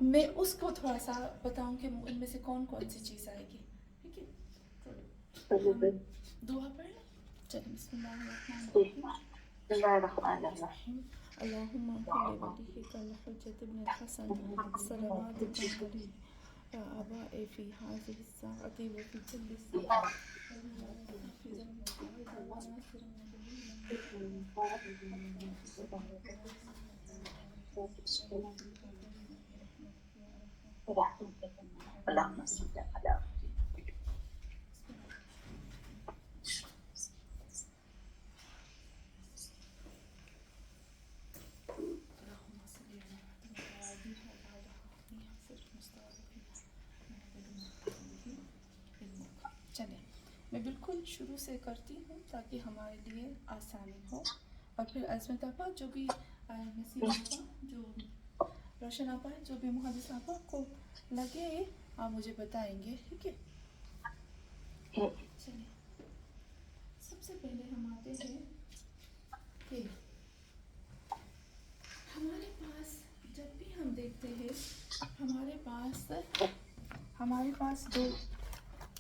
میں اس کو تھوڑا سا بتاؤں کہ ان میں سے کون کون سی چیز آئے گی. ٹھیک ہے, تو ہم دعا پڑھ لیں. چلیں بسم اللہ الرحمن الرحیم. بسم اللہ الرحمن الرحیم. اللہم کل ولیک الحجۃ ابن الحسن صلواتک علیہ آباء فی هذه الساعة وفی کل ساعة حافظا وقائدا وناصرا اللہم صل علی چلیں میں بالکل شروع سے کرتی ہوں تاکہ ہمارے لیے آسانی ہو, اور پھر عظمت آپا جو بھی نسیم آپا جو روشن آپا جو بھی محدث آپا کو لگے آپ مجھے بتائیں گے. ٹھیک ہے, چلیں سب سے پہلے ہم آتے ہیں کہ ہمارے پاس جب بھی ہم دیکھتے ہیں ہمارے پاس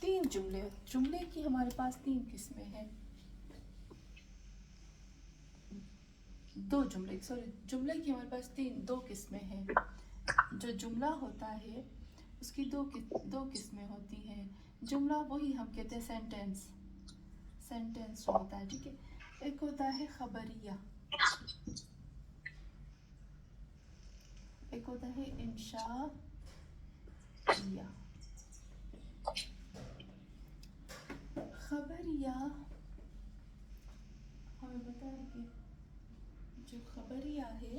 تین جملے کی ہمارے پاس تین قسمیں ہیں. جملے کی ہمارے پاس دو قسمیں ہیں. جو جملہ ہوتا ہے اس کی دو قسمیں ہوتی ہیں. جملہ وہی ہم کہتے ہیں سینٹینس جو ہوتا ہے. ٹھیک ہے, ایک ہوتا ہے خبریہ, ایک ہوتا ہے انشائیہ. خبریہ ہمیں پتا ہے کہ جو خبریہ ہے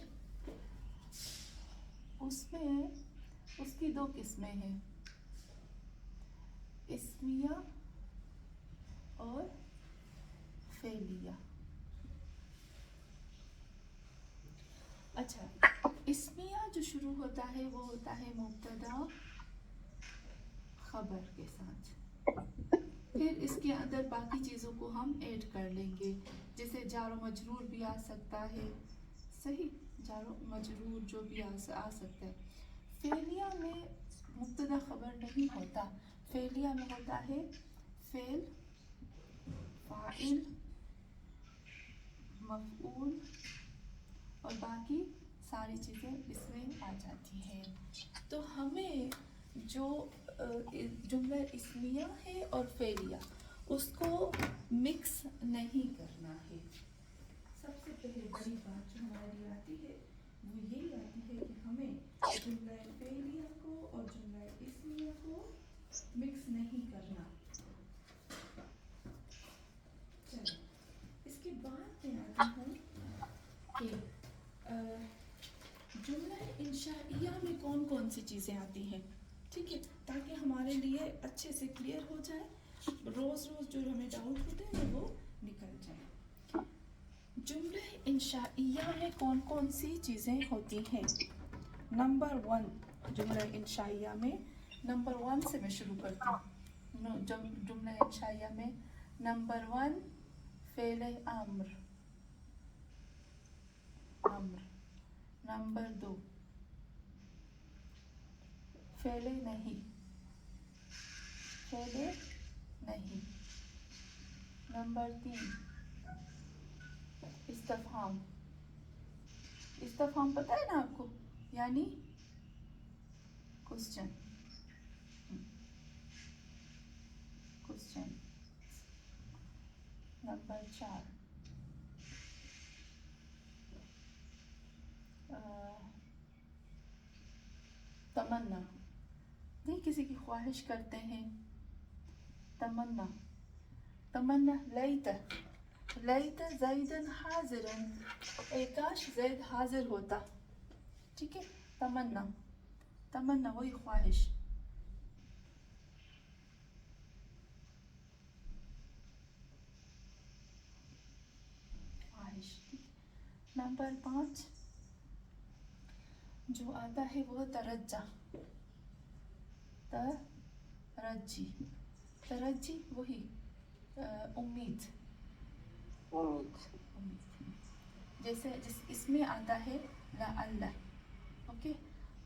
اس کی دو قسمیں ہیں, اسمیہ اور فعلیہ. اچھا, اسمیہ جو شروع ہوتا ہے وہ ہوتا ہے مبتدا خبر کے ساتھ. پھر اس کے اندر باقی چیزوں کو ہم ایڈ کر لیں گے, جیسے جار و مجرور بھی آ سکتا ہے. صحیح, جار و مجرور جو بھی آ سکتا ہے. فعلیہ میں مبتدا خبر نہیں ہوتا. فعلیہ میں ہوتا ہے فعل, فاعل, مفعول اور باقی ساری چیزیں اس میں آ جاتی ہیں. تو ہمیں جو جملہ اسمیہ ہے اور فعلیہ اس کو مکس نہیں کرنا ہے. سب سے پہلے بڑی بات جو ہمارے لیے آتی ہے وہ یہی آتی ہے کہ ہمیں جملہ فعلیہ کو اور جملہ اسمیہ کو مکس نہیں کرنا. چلیں اس کے بعد میں آتی ہوں کہ جملہ انشائیہ میں کون کون سی چیزیں آتی ہیں. ٹھیک ہے, تاکہ ہمارے لیے اچھے سے کلیئر ہو جائے, روز جو ہمیں ڈاؤٹ ہوتے ہیں وہ نکل جائے. جملہ انشائیہ میں کون کون سی چیزیں ہوتی ہیں. نمبر 1 جملہ انشائیہ میں نمبر 1 سے میں شروع کرتی ہوں. جملہ انشائیہ میں نمبر 1 فعل امر. نمبر 2 فعل نہیں. نمبر 3 استفہام. استفہام پتہ ہے نا آپ کو, یعنی کوسچن. نمبر 4 تمنا. نہیں, کسی کی خواہش کرتے ہیں, تمنا لیت زیدن حاضرن, کاش زید حاضر ہوتا. ٹھیک ہے, تمنا وہی خواہش. نمبر 5 جو آتا ہے وہ ترجی وہی امید. جیسے اس میں آتا ہے لعل. Okay,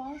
5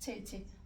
6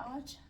8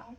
8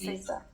please.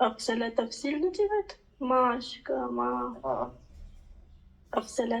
أفصل تفصيل نجيبت ماشكا ما أفصل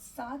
7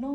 9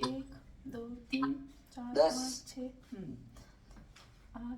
1 2 3 4 5 6.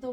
2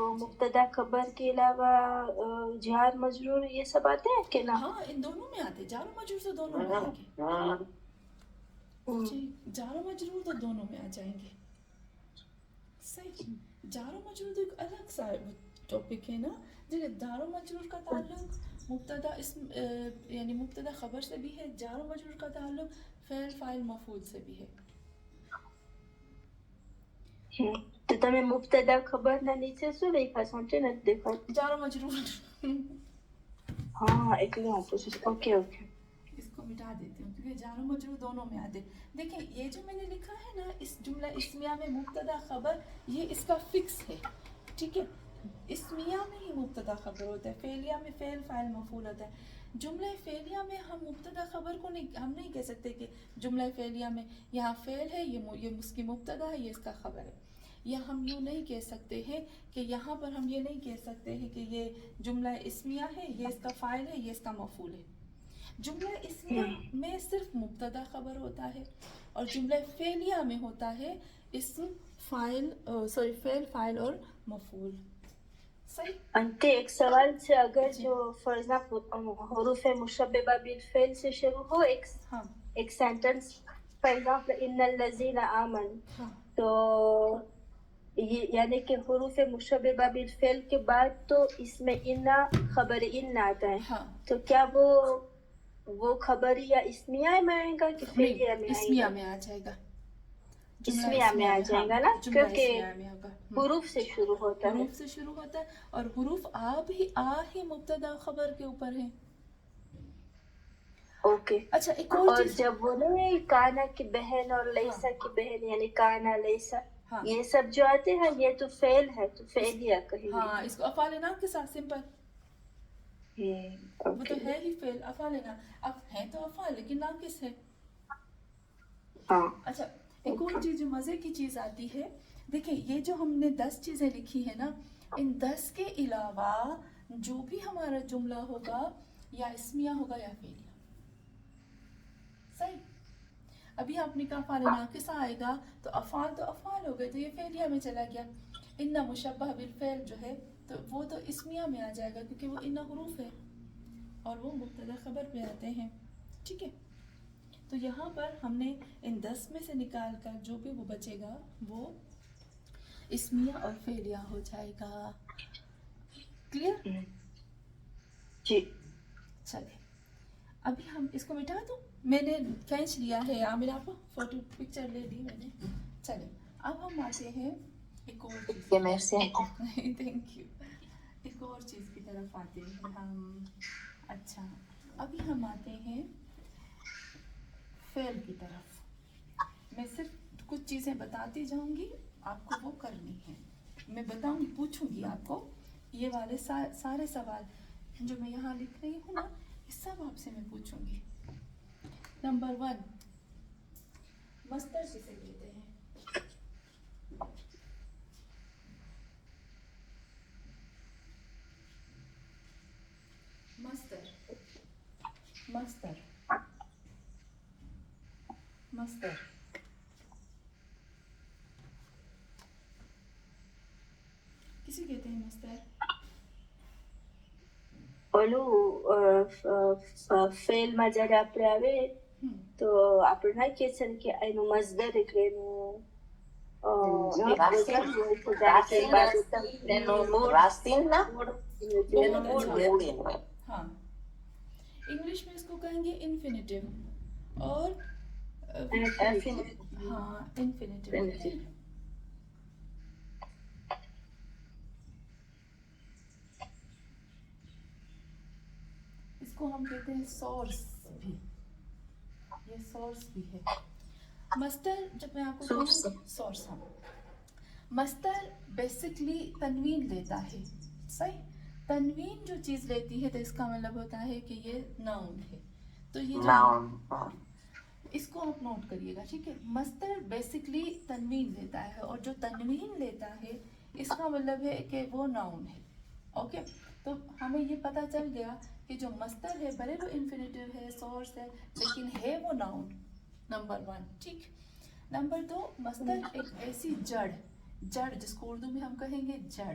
وہ مبتدا خبر کے علاوہ جار مجرور یہ سب آتے ہیں کہ نہ؟ ہاں ان دونوں میں آتے، جار و مجرور تو دونوں میں آئیں گے جی، جار و مجرور تو دونوں میں آ جائیں گے. صحیح. جار و مجرور تو ایک الگ سا ٹاپک ہے نا. دیکھیں جار و مجرور کا تعلق مبتدا اسم یعنی مبتدا خبر سے بھی ہے، جار و مجرور کا تعلق فعل فاعل مفعول سے بھی ہے. تو تمہیں مبتدا خبر نہ نیچے سو لکھا سوچے نہ دیکھا. جار و مجرور ہاں ایکلے اوکے اوکے. اس کو مٹا دیتی ہوں کیونکہ جار و مجرور دونوں میں آتے. دیکھیں یہ جو میں نے لکھا ہے نا اس جملہ اسمیہ میں مبتدا خبر، یہ اس کا فکس ہے، ٹھیک ہے. اسمیہ میں ہی مبتدا خبر ہوتا ہے، فعلیہ میں فعل فاعل مفعول ہوتا ہے. جملہ فعلیہ میں ہم مبتدا خبر کو ہم نہیں کہہ سکتے کہ جملہ فعلیہ میں یہاں فعل ہے، یہ اس کی مبتدا ہے، یہ اس کا خبر ہے. یا ہم یوں نہیں کہہ سکتے ہیں کہ یہاں پر ہم یہ نہیں کہہ سکتے ہیں کہ یہ جملہ اسمیہ ہے، یہ اس کا فاعل ہے، یہ اس کا مفعول ہے. جملہ اسمیہ میں صرف مبتدا خبر ہوتا ہے اور جملہ فعلیہ میں ہوتا ہے اسم فاعل فعل فاعل اور مفعول. صحیح. انتے ایک سوال سے اگر جو فار ایگزامپل حروف مشببہ بالفعل سے شروع ہو ایک سینٹنس، فار ایگزامپل ان الذین آمنوا، تو یعنی کہ حروف مشببہ بالفعل کے بعد تو اس میں ان خبر ان آتا ہے، تو کیا وہ خبریہ اسمیہ میں آئے گا کہ فعلیہ میں آئے اسمیہ گا؟ میں آ جائے گا، اسمیہ میں آ جائے گا نا، کیونکہ حروف سے شروع ہوتا ہے. حروف سے شروع ہوتا ہے اور حروف آ ہی مبتدا خبر کے اوپر ہے. اوکے. اچھا ایک اور چیز، جب وہ نہیں کانا کی بہن اور لیسا کی بہن یعنی کانا لیسا یہ سب جو آتے ہیں یہ تو فعل ہے، تو فعلیہ کہیں گے. ہاں اس کو افعال نام کے ساتھ سمپل، وہ تو ہے ہی فعل. افعال نام اب ہے تو افعال لیکن نام کس ہے. اچھا ایک اور چیز جو مزے کی چیز آتی ہے، دیکھیں یہ جو ہم نے 10 چیزیں لکھی ہیں نا، ان 10 کے علاوہ جو بھی ہمارا جملہ ہوگا یا اسمیہ ہوگا یا فعلیہ. صحیح. ابھی آپ نے کہا افعال ناقصہ آئے گا تو افعال ہو گئے تو یہ فعلیہ میں چلا گیا. ان مشبہ بالفعل جو ہے تو وہ تو اسمیہ میں آ جائے گا کیونکہ وہ ان حروف ہے اور وہ مبتدا خبر پہ آتے ہیں. ٹھیک ہے. تو یہاں پر ہم نے ان 10 میں سے نکال کر جو بھی وہ بچے گا وہ اسمیہ اور فعلیہ ہو جائے گا. کلیئر؟ جی. چلے ابھی ہم اس کو مٹا دوں، میں نے کھینچ لیا ہے عامر آپ فوٹو پکچر لے لی میں نے. چلے اب ہم آتے ہیں ایک اور چیز، تھینک یو، ایک اور چیز کی طرف آتے ہیں ہم. اچھا ابھی ہم آتے ہیں فعل کی طرف. میں صرف کچھ چیزیں بتاتی جاؤں گی، آپ کو وہ کرنی ہے. میں پوچھوں گی آپ کو یہ والے سارے سوال جو میں یہاں لکھ رہی ہوں نا، یہ سب آپ سے میں پوچھوں گی. نمبر 1 مصدر کسے کہتے ہیں؟ مصدر کسی کہتے ہیں مصدر؟ اولو فعل مجرى پراوے تو اپنا کیسن کے اینو مصدر کرینو راستین نا ہاں انگلش میں اس کو کہیں گے انفینیٹیو اور ہاں انفینیٹیو. اس کو ہم کہتے ہیں سورس بھی، یہ سورس بھی ہے. مصدر جب میں آپ کو کہوں سورس، ہاں مصدر بیسکلی تنوین لیتا ہے. صحیح. تنوین جو چیز لیتی ہے تو اس کا مطلب ہوتا ہے کہ یہ ناؤن ہے. تو یہ جو اس کو آپ نوٹ کریے گا، ٹھیک ہے. مصدر بیسکلی تنوین لیتا ہے اور جو تنوین لیتا ہے اس کا مطلب ہے کہ وہ ناؤن ہے. اوکے. تو ہمیں یہ پتہ چل گیا کہ جو مصدر ہے بھلے وہ انفینیٹیو ہے، سورس ہے، لیکن ہے وہ ناؤن. نمبر 1. ٹھیک. نمبر 2 مصدر ایک ایسی جڑ جس کو اردو میں ہم کہیں گے جڑ.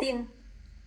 3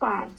5।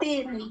3।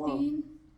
3।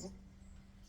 છે।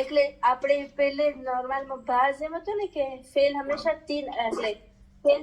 એટલે આપણે પહેલે નોર્મલમાં બાજ એમ હતું ને કે ફેલ હંમેશા 3 એટલે ફેલ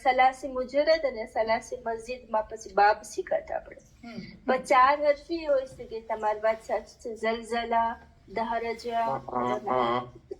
સલાસી મુજરદ અને સલાસી મસ્જિદમાં પછી બાબ શીખતા આપણે। પણ 4 હરફી હોય શકે। તમારી વાત સાચી છે। ઝલઝલા, દહરજા,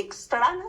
એક્સ્ટ્રા ને?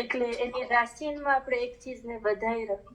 એટલે એની રાશિનમાં આપણે એક ચીજને વધાઈ રાખી.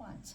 5.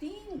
3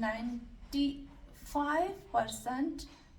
95%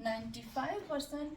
95%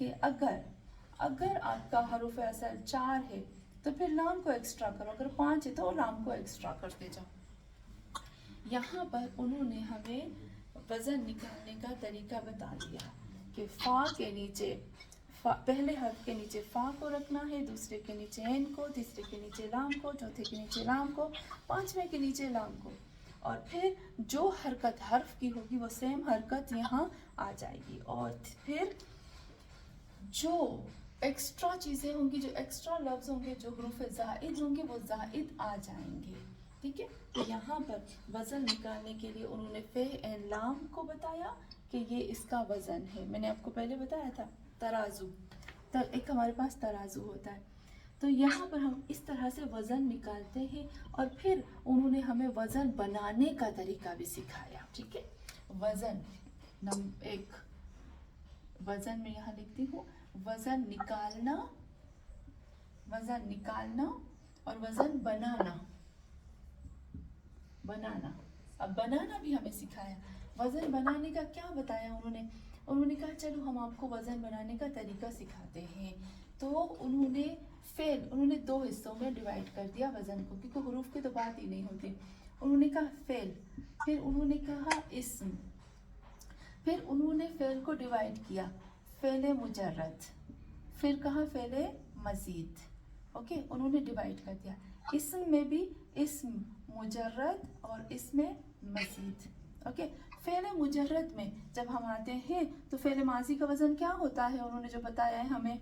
کہ اگر آپ کا حروف اصل 4 ہے تو پھر لام کو ایکسٹرا کرو, اگر 5 ہے تو لام کو ایکسٹرا کرتے جاؤ. یہاں پر انہوں نے ہمیں وزن نکالنے کا طریقہ بتا دیا کہ فا کے نیچے پہلے حرف کے نیچے فا کو رکھنا ہے, دوسرے کے نیچے عین کو, تیسرے کے نیچے لام کو, چوتھے کے نیچے لام کو, پانچویں کے نیچے لام کو, اور پھر جو حرکت حرف کی ہوگی وہ سیم حرکت یہاں آ جائے گی, اور پھر جو ایکسٹرا چیزیں ہوں گی, جو ایکسٹرا لفظ ہوں گے, جو حروف زائد ہوں گے وہ زائد آ جائیں گے. ٹھیک ہے, تو یہاں پر وزن نکالنے کے لیے انہوں نے فے این لام کو بتایا کہ یہ اس کا وزن ہے. میں نے آپ کو پہلے بتایا تھا ترازو, تو ایک ہمارے پاس ترازو ہوتا ہے, تو یہاں پر ہم اس طرح سے وزن نکالتے ہیں, اور پھر انہوں نے ہمیں وزن بنانے کا طریقہ بھی سکھایا. ٹھیک ہے, وزن نمبر 1, وزن میں یہاں لکھتی ہوں وزن نکالنا اور وزن بنانا. اب بنانا بھی ہمیں سکھایا. وزن بنانے کا کیا بتایا انہوں نے کہا چلو ہم آپ کو وزن بنانے کا طریقہ سکھاتے ہیں. تو انہوں نے 2 حصوں میں ڈیوائڈ کر دیا وزن کو, کیونکہ حروف کی تو بات ہی نہیں ہوتی. انہوں نے کہا فعل, پھر انہوں نے کہا اسم, پھر انہوں نے فعل کو ڈیوائڈ کیا فعل مجرد, پھر کہا فعل مزید. اوکے, انہوں نے ڈیوائڈ کر دیا. اسم میں بھی اسم مجرد اور اسم مزید. اوکے, فعل مجرد میں جب ہم آتے ہیں تو فعل ماضی کا وزن کیا ہوتا ہے, انہوں نے جو بتایا ہے ہمیں,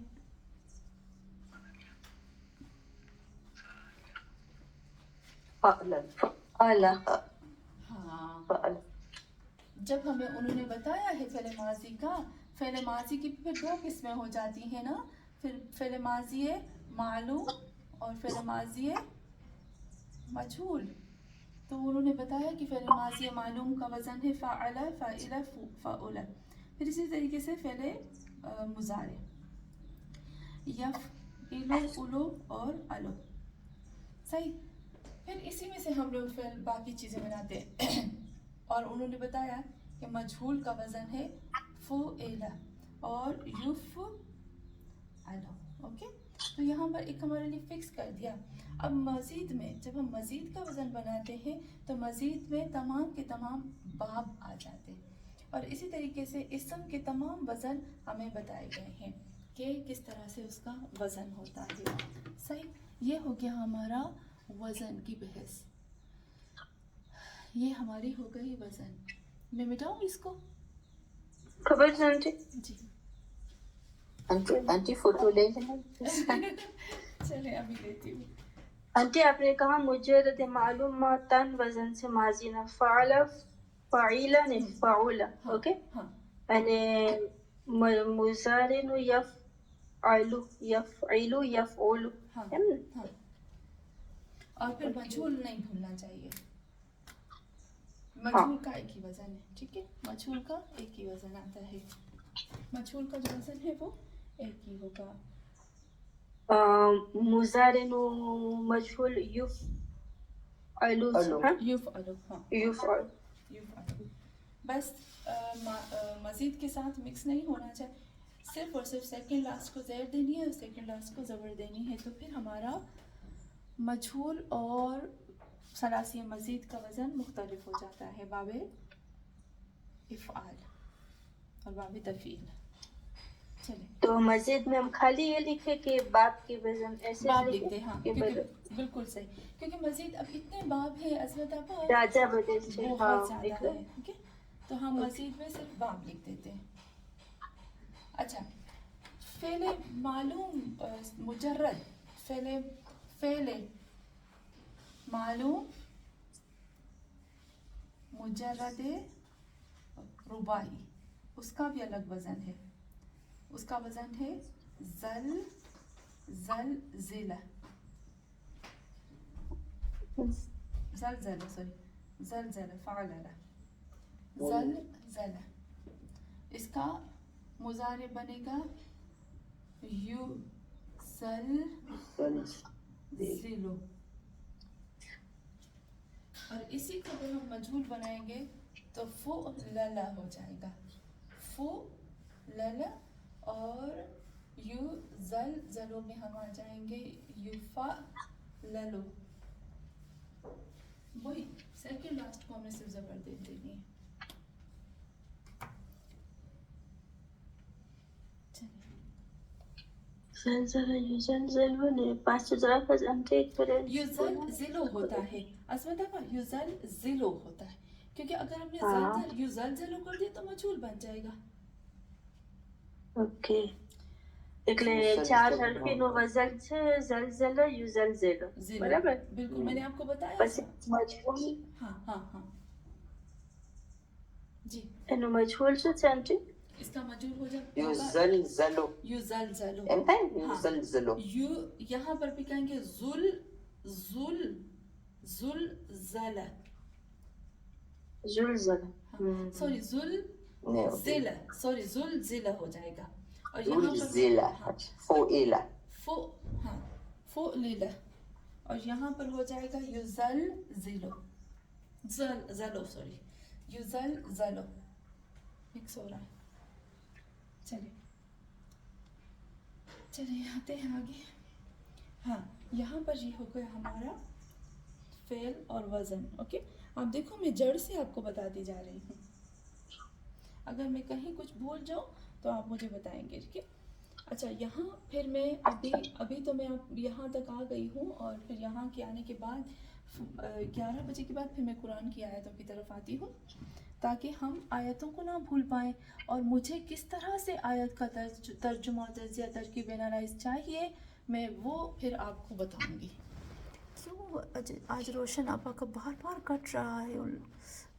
ہاں, جب ہمیں انہوں نے بتایا ہے فعل ماضی کی پھر 2 قسمیں ہو جاتی ہیں نا, پھر فعل ماضی معلوم اور فعل ماضی مجہول. تو انہوں نے بتایا کہ فعل ماضی معلوم کا وزن ہے فعل, فاعل, فعول. پھر اسی طریقے سے فعل مضارع یفعل, الو اور الو. صحیح, پھر اسی میں سے ہم لوگ فعل باقی چیزیں بناتے ہیں. اور انہوں نے بتایا کہ مجہول کا وزن ہے فعل اور یفعل. اوکے, تو یہاں پر ایک ہمارے لیے فکس کر دیا. اب مزید میں جب ہم مزید کا وزن بناتے ہیں تو مزید میں تمام کے تمام باب آ جاتے ہیں, اور اسی طریقے سے اسم کے تمام وزن ہمیں بتائے گئے ہیں کہ کس طرح سے اس کا وزن ہوتا ہے. صحیح, یہ ہو گیا ہمارا وزن کی بحث. یہ ہماری ہو گئی وزن. میں مٹاؤں اس کو؟ خبر سمجھے جی, آنٹی فوٹو لے لینا. چلے ابھی لیتی ہوں. آنٹی آپ نے کہا مجرد معلوماتن وزن سے ماضی نہ فعل فعیلا نے فعولا. اوکے, یعنی مضارع نو یفعلو یفعلو. ہاں, اور پھر مجہول نہیں بھولنا چاہیے. مجہول کا ایک ہی وزن ہے. ٹھیک ہے, مجہول کا ایک ہی وزن آتا ہے. مجہول کا جو وزن ہے وہ ایک ہی ہوگا. مضارع نو مجہول یفعلو. یفعلو, ہاں یفعل. بس مزید کے ساتھ مکس نہیں ہونا چاہیے, صرف اور صرف سیکنڈ لاسٹ کو زیر دینی ہے اور سیکنڈ لاسٹ کو زبر دینی ہے, تو پھر ہمارا مجہول اور ثلاثی مزید کا وزن مختلف ہو جاتا ہے, باب افعال اور باب تفعیل. چلیں, تو مزید میں ہم خالی یہ لکھے کہ باب کے وزن ایسے باب لکھتے ہیں. ہاں, کیونکہ بالکل صحیح, کیونکہ مزید اب اتنے باب ہیں عظمت آپا, راجہ بدل سے بہت زیادہ ہے. ٹھیک ہے, تو ہم مزید میں صرف باب لکھ دیتے ہیں. اچھا, فعل معلوم مجرد, فعل معلوم مجرد رباعی, اس کا بھی الگ وزن ہے. اس کا وزن ہے زلزلہ فعللہ زلزلہ. اس کا مضارع بنے گا یزلزلو, اور اسی کو اگر ہم مجہول بنائیں گے تو فعللہ ہو جائے گا. فعللہ, اور یو زل زلو میں ہم آ جائیں گے یوفا للو. وہی سیکنڈ لاسٹ کو ہمیں صرف زبر دے دینی ہے. زلزلہ یزلزلو نے پاس طرف ہم ٹیک کریں. یوزل زلو ہوتا ہے اسمت ابا, یوزل زلو ہوتا ہے کیونکہ اگر ہم نے ہاں. زلزل یوزل زلو کر دیا تو مجھول بن جائے گا. اوکے એટલે ચાર હરફીનું વઝન છે زلزلہ یزلزلو زلو બરાબર. بالکل میں نے آپ کو بتایا પછી تھا. મજહૂલ ہاں ہاں ہاں جی એનું مجهول શું છે આંટી؟ اس کا مجھول ہو جائے یزلزلو یوزلزلو. امتى یزلزلو یو یہاں پر بھی کہیں گے زل زل زلزلہ. زلزلہ سوری زل زلہ, سوری زل زلہ ہو جائے گا. اور یہاں پر زلزلة فوئلة فو ہاں فو لیلہ, اور یہاں پر ہو جائے گا یوزل زلو زل زلو سوری یوزل زلو مکس ہو رہا ہے. چلیے چلیے آتے ہیں آگے. ہاں یہاں پر یہ ہو گیا ہمارا فعل اور وزن. اوکے آپ دیکھو میں جڑ سے آپ کو بتاتی جا رہی ہوں, اگر میں کہیں کچھ بھول جاؤں تو آپ مجھے بتائیں گے. ٹھیک ہے. اچھا یہاں پھر میں ابھی تو میں یہاں تک آ گئی ہوں, اور پھر یہاں کے آنے کے بعد 11 بجے کے بعد پھر میں قرآن کی آیتوں کی طرف آتی ہوں تاکہ ہم آیتوں کو نہ بھول پائیں, اور مجھے کس طرح سے آیت کا ترجمہ تجزیہ ترکیب اینالائز چاہیے میں وہ پھر آپ کو بتاؤں گی. کیوں آج روشن آپا کا بار بار کٹ رہا ہے؟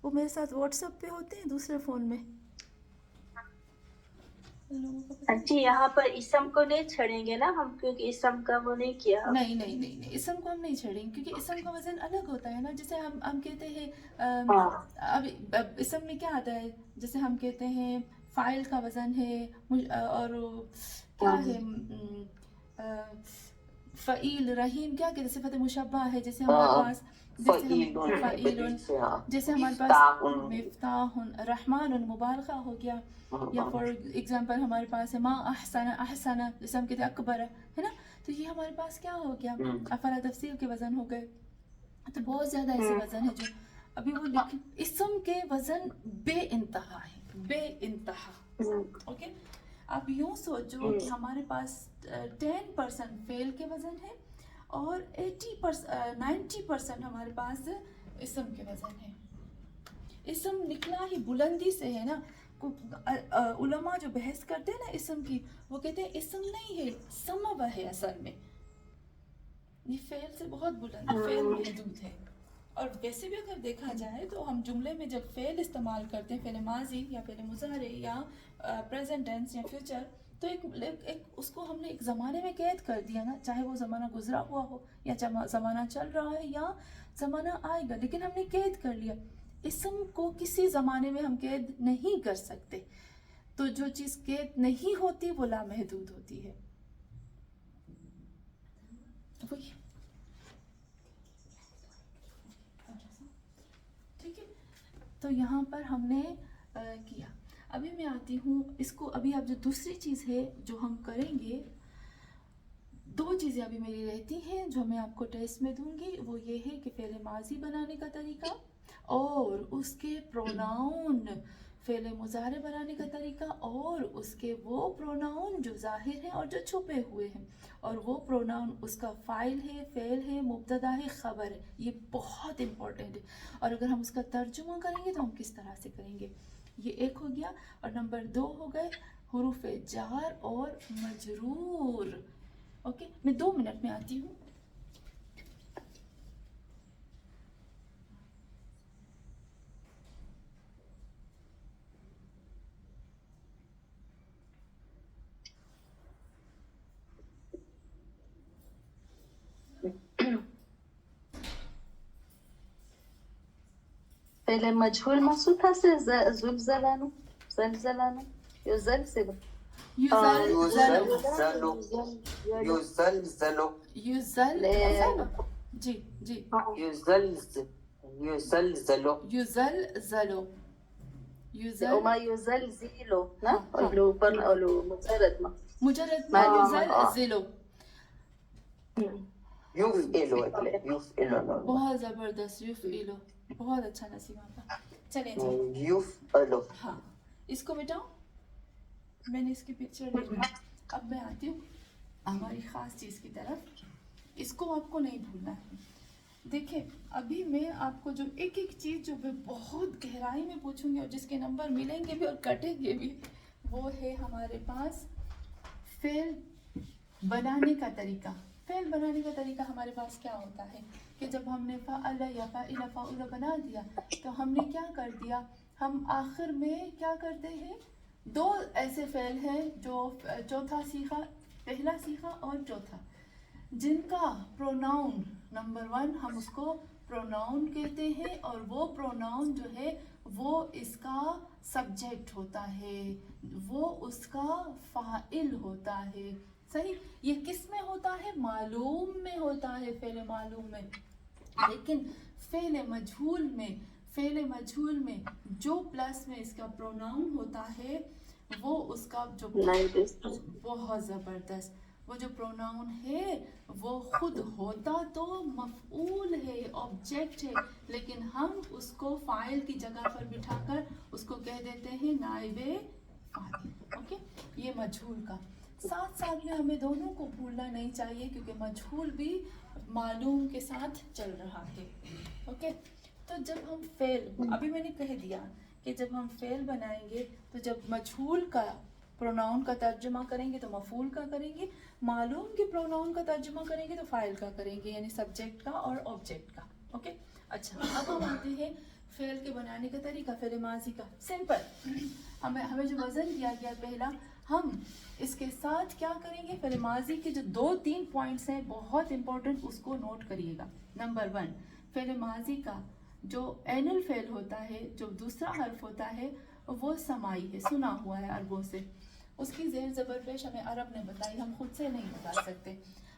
وہ میرے ساتھ واٹس ایپ پہ ہوتے ہیں دوسرے فون میں. آنٹی یہاں پر اسم کو نہیں چھڑیں گے نا ہم, کیونکہ اسم کا وہ نہیں کیا. نہیں نہیں نہیں نہیں, اسم کو ہم نہیں چھڑیں گے کیونکہ اسم کا وزن الگ ہوتا ہے نا. جیسے ہم کہتے ہیں اب اسم میں کیا آتا ہے, جیسے ہم کہتے ہیں فاعل کا وزن ہے, اور کیا ہے فعیل رحیم کیا کہتے ہیں صفت مشبہ ہے. جیسے ہمارے پاس فعیل جیسے ہمارے پاس مفتاح رحمان مبالغہ ہو گیا, یا فار ایگزامپل ہمارے پاس ہے ما احسن احسن, جیسے ہم کہتے ہیں اکبر ہے نا, تو یہ ہمارے پاس کیا ہو گیا افعال تفصیل کے وزن ہو گئے. تو بہت زیادہ ایسے وزن ہے جو ابھی وہ اسم کے وزن بے انتہا ہے, بے انتہا. اوکے آپ یوں سوچو کہ ہمارے پاس 10% فعل کے وزن ہے اور 90% ہمارے پاس اسم کے وزن ہے. اسم نکلا ہی بلندی سے ہے نا. علماء جو بحث کرتے ہیں نا اسم کی, وہ کہتے ہیں اسم نہیں ہے سمب ہے اصل میں. یہ فعل سے بہت بلند ہے, فعل محدود ہے. اور ویسے بھی اگر دیکھا جائے تو ہم جملے میں جب فعل استعمال کرتے ہیں, فعل ماضی یا فعل مضارع یا پریزنٹ ٹینس یا فیوچر, تو ایک اس کو ہم نے ایک زمانے میں قید کر دیا نا, چاہے وہ زمانہ گزرا ہوا ہو یا زمانہ چل رہا ہے یا زمانہ آئے گا, لیکن ہم نے قید کر لیا. اسم کو کسی زمانے میں ہم قید نہیں کر سکتے, تو جو چیز قید نہیں ہوتی وہ لامحدود ہوتی ہے. وہی ٹھیک ہے. تو یہاں پر ہم نے کیا. ابھی میں آتی ہوں اس کو, ابھی اب جو دوسری چیز ہے جو ہم کریں گے, 2 چیزیں ابھی میری رہتی ہیں جو میں آپ کو ٹیسٹ میں دوں گی. وہ یہ ہے کہ فعل ماضی بنانے کا طریقہ اور اس کے پروناؤن, فعل مضارع بنانے کا طریقہ اور اس کے وہ پروناؤن جو ظاہر ہیں اور جو چھپے ہوئے ہیں, اور وہ پروناؤن اس کا فاعل ہے, فعل ہے, مبتدا ہے, خبر ہے. یہ بہت امپورٹنٹ ہے. اور اگر ہم اس کا ترجمہ کریں گے تو ہم کس طرح سے کریں گے, یہ ایک ہو گیا. اور نمبر 2 ہو گئے حروف جار اور مجرور. اوکے میں 2 منٹ میں آتی ہوں. پہلے مجهول محسوب થશે زلزلانو زلزلانو یزلزلو یزلزلو جی جی یزلزلو یزلزلو يزل وما يزلزلو نا ها. ولو بر ولو مجرد ما مجرد ما يزلزلو. يفعل يفعل بہت زبردست. یفعلو. بہت اچھا نسیم آپا. چلیں جی يفعل. ہاں اس کو مٹاؤ. میں نے اس کی پکچر لے لی. اب میں آتی ہوں ہماری خاص چیز کی طرف. اس کو آپ کو نہیں بھولنا ہے. دیکھیں ابھی میں آپ کو جو ایک ایک چیز جو میں بہت گہرائی میں پوچھوں گی اور جس کے نمبر ملیں گے بھی اور کٹیں گے بھی، وہ ہے ہمارے پاس فعل بنانے کا طریقہ. فعل بنانے کا طریقہ ہمارے پاس کیا ہوتا ہے کہ جب ہم نے فعل یا فعل فعل بنا دیا تو ہم نے کیا کر دیا، ہم آخر میں کیا کرتے ہیں، دو ایسے فعل ہیں جو چوتھا سیکھا، پہلا سیکھا اور چوتھا، جن کا پروناؤن نمبر 1 ہم اس کو پروناؤن کہتے ہیں، اور وہ پروناؤن جو ہے وہ اس کا سبجیکٹ ہوتا ہے، وہ اس کا فاعل ہوتا ہے. صحیح. یہ کس میں ہوتا ہے؟ معلوم میں ہوتا ہے، فعل معلوم میں. لیکن فعل مجہول میں جو پلس میں اس کا پروناؤن ہوتا ہے وہ اس کا جو بہت زبردست، وہ جو پروناؤن ہے وہ خود ہوتا تو مفعول ہے، آبجیکٹ ہے، لیکن ہم اس کو فاعل کی جگہ پر بٹھا کر اس کو کہہ دیتے ہیں نائب فاعل. اوکے. یہ مجہول کا. ساتھ ساتھ میں ہمیں دونوں کو بھولنا نہیں چاہیے کیونکہ مجہول بھی معلوم کے ساتھ چل رہا ہے. اوکے. تو جب ہم فعل، ابھی میں نے کہہ دیا کہ جب ہم فعل بنائیں گے تو جب مجہول کا پروناؤن کا ترجمہ کریں گے تو مفعول کا کریں گے، معلوم کے پروناؤن کا ترجمہ کریں گے تو فاعل کا کریں گے، یعنی سبجیکٹ کا اور آبجیکٹ کا. اوکے. اچھا اب ہم آتے ہیں فعل کے بنانے کا طریقہ. فعل ماضی کا سمپل، ہمیں جو وزن دیا گیا پہلا، ہم اس کے ساتھ کیا کریں گے، فعل ماضی کے جو 2-3 پوائنٹس ہیں بہت امپورٹنٹ، اس کو نوٹ کریے گا. نمبر 1، فعل ماضی کا جو عین الفعل ہوتا ہے، جو دوسرا حرف ہوتا ہے، وہ سماعی ہے، سنا ہوا ہے عربوں سے. اس کی زیر زبر پیش ہمیں عرب نے بتائی، ہم خود سے نہیں بتا سکتے.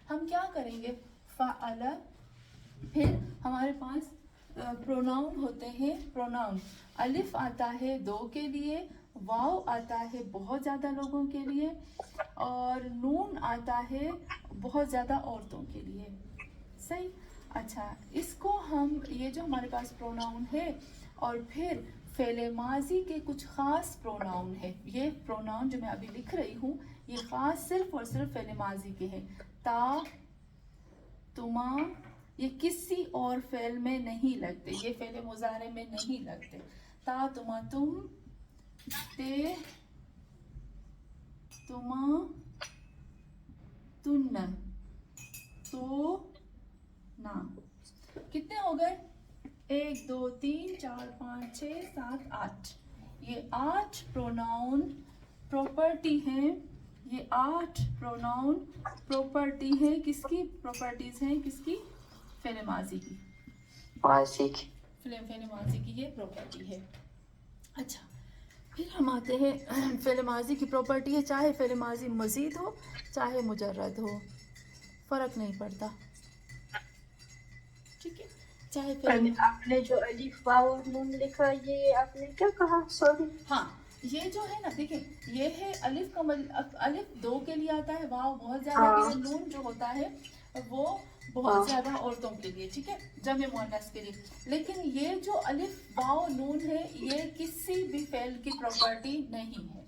ہم کیا کریں گے، فعل، پھر ہمارے پاس پروناؤن ہوتے ہیں. پروناؤن الف آتا ہے 2 کے لیے، واو آتا ہے بہت زیادہ لوگوں کے لیے، اور نون آتا ہے بہت زیادہ عورتوں کے لیے. صحیح. اچھا اس کو ہم، یہ جو ہمارے پاس پروناؤن ہے، اور پھر فعل ماضی کے کچھ خاص پروناؤن ہے. یہ پروناؤن جو میں ابھی لکھ رہی ہوں یہ خاص صرف اور صرف فعل ماضی کے ہیں. تا، تما، یہ کسی اور فعل میں نہیں لگتے، یہ فعل مضارع میں نہیں لگتے. تا، تما، تم، تے، تما، تن، تو، نا. کتنے ہو گئے؟ 1 2 3 4 5 6 7 8. یہ 8 پروناؤن پراپرٹی ہیں. یہ 8 پروناؤن پراپرٹی ہے. کس کی پراپرٹیز ہیں؟ کس کی؟ فعل ماضی کی. ماضی. فعل ماضی کی یہ پراپرٹی ہے. اچھا پھر ہم آتے ہیں فعل ماضی کی پراپرٹی ہے، چاہے فعل ماضی مزید ہو چاہے مجرد ہو، فرق نہیں پڑتا. ٹھیک ہے. چاہے فعل، آپ نے جو الف واو اور نون لکھا یہ آپ نے کیا کہا؟ سوری. ہاں یہ جو ہے نا، دیکھیں یہ ہے الف کا الف 2 کے لیے آتا ہے، واو بہت زیادہ کے لیے، نون جو ہوتا ہے وہ بہت زیادہ عورتوں کے لیے، ٹھیک ہے، جمع مؤنث کے لیے. لیکن یہ جو الف واو نون ہے یہ کسی بھی فعل کی پراپرٹی نہیں ہے.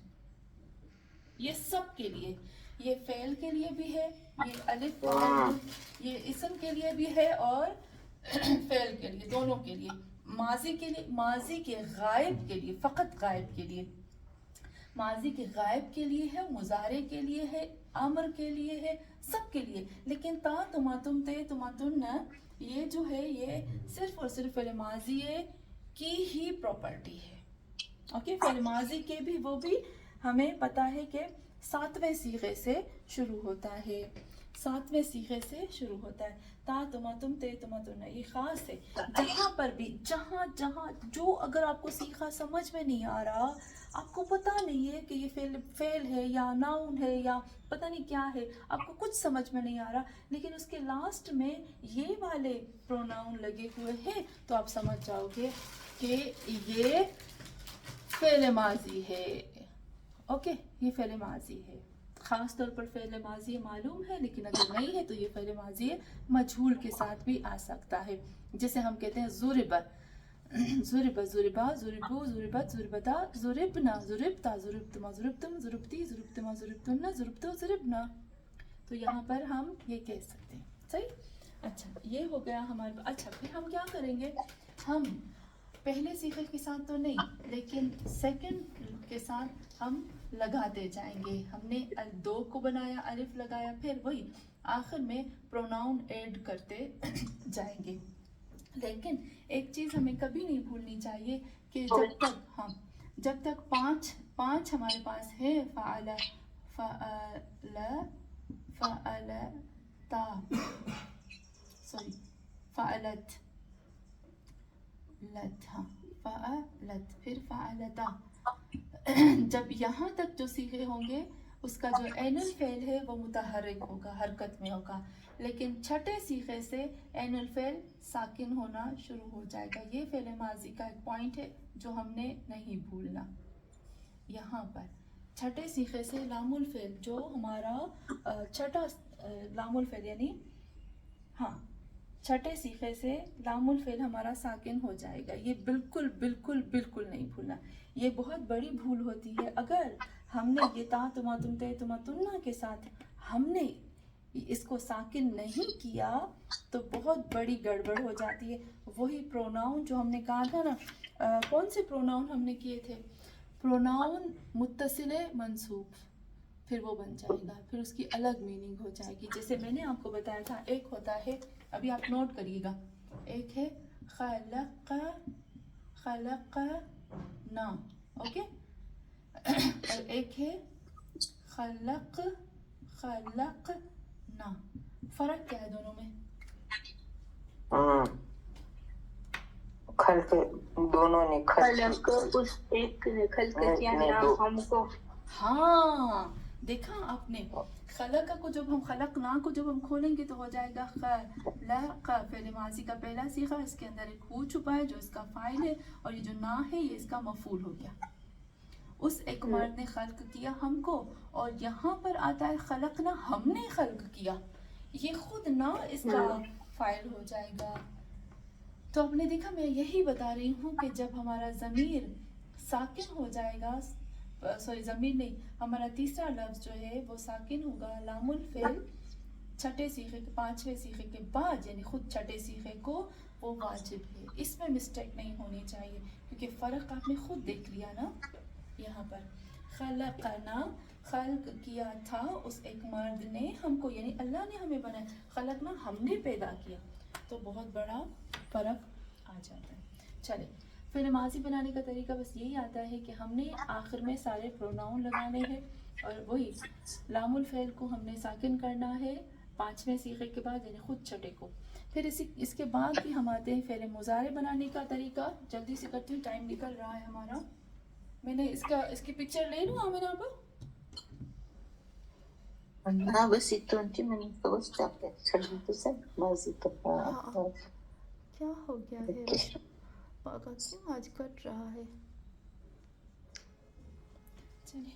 یہ سب کے لیے، یہ فعل کے لیے بھی ہے، یہ الف واو نون یہ اسم کے لیے بھی ہے اور فعل کے لیے، دونوں کے لیے. ماضی کے لیے، ماضی کے غائب کے لیے، فقط غائب کے لیے، ماضی کے غائب کے لیے ہے، مضارع کے لیے ہے، امر کے لیے ہے، سب کے لیے. لیکن تا، تما، تم، تے، تما، تن، یہ جو ہے یہ صرف اور صرف فعل ماضی کی ہی پراپرٹی ہے. اوکے. فعل ماضی کے بھی، وہ بھی ہمیں پتا ہے کہ 7ویں صیغے سے شروع ہوتا ہے، 7ویں صیغے سے شروع ہوتا ہے. تا، تما، تم، تے، تما، تن، یہ خاص ہے. جہاں پر بھی، جہاں جو اگر آپ کو صیغہ سمجھ میں نہیں آ رہا، آپ کو پتہ نہیں ہے کہ یہ فعل ہے یا ناؤن ہے یا پتہ نہیں کیا ہے، آپ کو کچھ سمجھ میں نہیں آ رہا، لیکن اس کے لاسٹ میں یہ والے پروناؤن لگے ہوئے ہیں تو آپ سمجھ جاؤ گے کہ یہ فعل ماضی ہے. اوکے, یہ فعل ماضی ہے. خاص طور پر فعل ماضی معلوم ہے, لیکن اگر نہیں ہے تو یہ فعل ماضی مجہول کے ساتھ بھی آ سکتا ہے. جیسے ہم کہتے ہیں ضرب, ضرب, ضربا, ضربو, ضربت, ضربتا, ضربنا, ضربتا, ضربتما, ضربتم, ضربتی, ضربتما, ضربتن, ضربتو, ضربنا. تو یہاں پر ہم یہ کہہ سکتے ہیں. صحیح. اچھا, یہ ہو گیا ہمارے. اچھا, پھر ہم کیا کریں گے, ہم پہلے صیغے کے ساتھ تو نہیں, لیکن سیکنڈ کے ساتھ ہم لگاتے جائیں گے. ہم نے دو کو بنایا, الف لگایا, پھر وہی آخر میں پروناؤن ایڈ کرتے جائیں گے. لیکن ایک چیز ہمیں کبھی نہیں بھولنی چاہیے کہ جب تک پانچ ہمارے پاس ہے, فعل, فعل, فعلتا, سوری, فعلت, لت, ہاں, فعلت, پھر فعلتا. جب یہاں تک جو صیغے ہوں گے اس کا جو عین الفعل ہے وہ متحرک ہوگا, حرکت میں ہوگا. لیکن چھٹے صیغے سے عین الفعل ساکن ہونا شروع ہو جائے گا. یہ فعل ماضی کا ایک پوائنٹ ہے جو ہم نے نہیں بھولنا. یہاں پر چھٹے صیغے سے لام الفعل, جو ہمارا چھٹا لام الفعل, یعنی ہاں چھٹے صیغے سے لام الفعل ہمارا ساکن ہو جائے گا. یہ بالکل بالکل بالکل نہیں بھولنا. یہ بہت بڑی بھول ہوتی ہے. اگر ہم نے یہ تا, تما, تم, تے, تما, تننا کے ساتھ ہم نے اس کو ساکن نہیں کیا تو بہت بڑی گڑبڑ ہو جاتی ہے. وہی پروناؤن جو ہم نے کہا تھا نا, کون سے پروناؤن ہم نے کیے تھے, پروناؤن متصل منصوب, پھر وہ بن جائے گا, پھر اس کی الگ میننگ ہو جائے گی. جیسے میں نے آپ کو بتایا تھا, ایک ہوتا ہے, ابھی آپ نوٹ کریے گا, ایک ہے خلق, خلقنا, اوکے, اور ایک ہے خلق, خلقنا. فرق کیا ہے دونوں میں؟ خلق, دونوں نے خلق, اس ایک نے خلق کیا نا ہم کو. ہاں, دیکھا آپ نے, خلق کو جب ہم, خلقنا کو جب ہم کھولیں گے تو ہو جائے گا خلق, فعل ماضی کا پہلا صیغہ, اس کے اندر ایک ہو چھپا ہے جو اس کا فاعل ہے, اور یہ جو نا ہے یہ اس کا مفعول ہو گیا. اس ایک مرد نے خلق کیا ہم کو, اور یہاں پر آتا ہے خلقنا, ہم نے خلق کیا, یہ خود نا اس کا فاعل ہو جائے گا. تو آپ نے دیکھا, میں یہی بتا رہی ہوں کہ جب ہمارا ضمیر ساکن ہو جائے گا, سوری ضمیر نہیں, ہمارا تیسرا لفظ جو ہے وہ ساکن ہوگا, لام الفعل چھٹے صیغے کے, پانچویں صیغے کے بعد, یعنی خود چھٹے صیغے کو, وہ واجب ہے. اس میں مسٹیک نہیں ہونی چاہیے, کیونکہ فرق آپ نے خود دیکھ لیا نا. یہاں پر خلقنا, خلق کیا تھا اس ایک مرد نے ہم کو, یعنی اللہ نے ہمیں بنایا. خلقنا, ہم نے پیدا کیا, تو بہت بڑا فرق آ جاتا ہے. چلے, فعل ماضی بنانے کا طریقہ بس یہی آتا ہے کہ ہم نے آخر میں سارے پروناؤن لگانے ہیں, اور وہی لام الفعل کو ہم نے ساکن کرنا ہے پانچویں صیغے کے بعد, یعنی خود چھٹے کو. پھر اس کے بعد بھی ہم آتے ہیں فعل مضارع بنانے کا طریقہ. جلدی سے کرتی ہوں, ٹائم نکل رہا ہے ہمارا. میں نے اس کی پکچر لے لوں آمینہ آپ؟ ہاں بس اتو انتی منی فوز چاپے چھڑی سے مازی تو کیا ہو گیا ہے پاگا, کیوں آج کٹ رہا ہے. چلیے,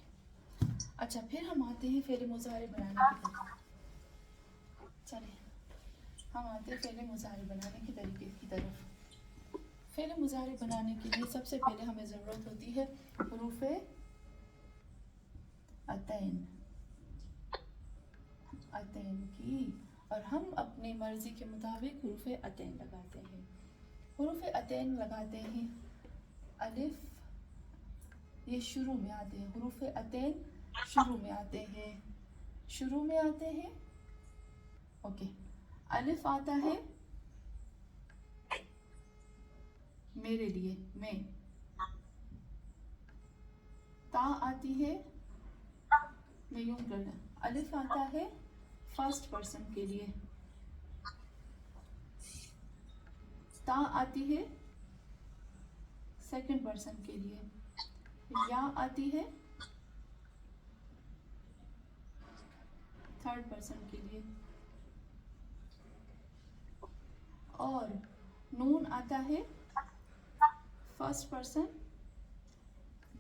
اچھا, پھر ہم آتے ہیں فعل مضارع بنانے کی طرف. چلیے, ہم آتے ہیں فعل مضارع بنانے کے طریقے کی طرف. فعل مضارع بنانے کے لیے سب سے پہلے ہمیں ضرورت ہوتی ہے حروف عطین کی, اور ہم اپنی مرضی کے مطابق حروف عطین لگاتے ہیں. حروف عطین لگاتے ہیں, الف, یہ شروع میں آتے ہیں, حروف عطین شروع میں آتے ہیں, شروع میں آتے ہیں. اوکے, الف آتا ہے میرے لیے, میں. تا آتی ہے, میں یوں کرنا, الف آتا ہے فرسٹ پرسن کے لیے, تا آتی ہے سیکنڈ پرسن کے لیے, یا آتی ہے تھرڈ پرسن کے لیے, اور نون آتا ہے فرسٹ پرسن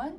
1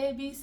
ABC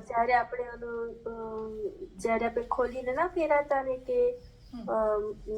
જ્યારે આપણે ખોલીને ના ફેરાતા ને કે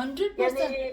100%।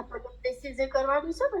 આપણે પ્રેસિઝ કરવાનું છે ને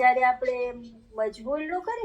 જ્યારે આપણે મજહૂલ નો કરે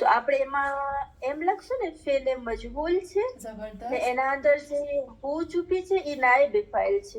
તો આપણે એમાં એમ લખશું ને ફેલ મજહૂલ છે ને એના અંદર જે હુ ચૂપી છે એ નાયબ ફાઇલ છે,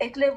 એટલે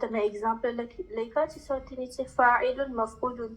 તમે એક્ઝામ્પલ લખ્યા છે સૌથી નીચે ફાઇલુન મફઉલુન,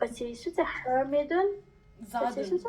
પછી શું છે હામિદુન, પછી શું છે?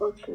ઓકે,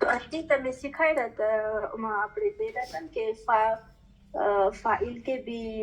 તો અંટી તમે શીખાડ્યા હતા આપણે પહેલા હતા ને કે ફાઇલ કે બી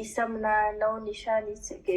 ઈસમના નવ નિશાની છે કે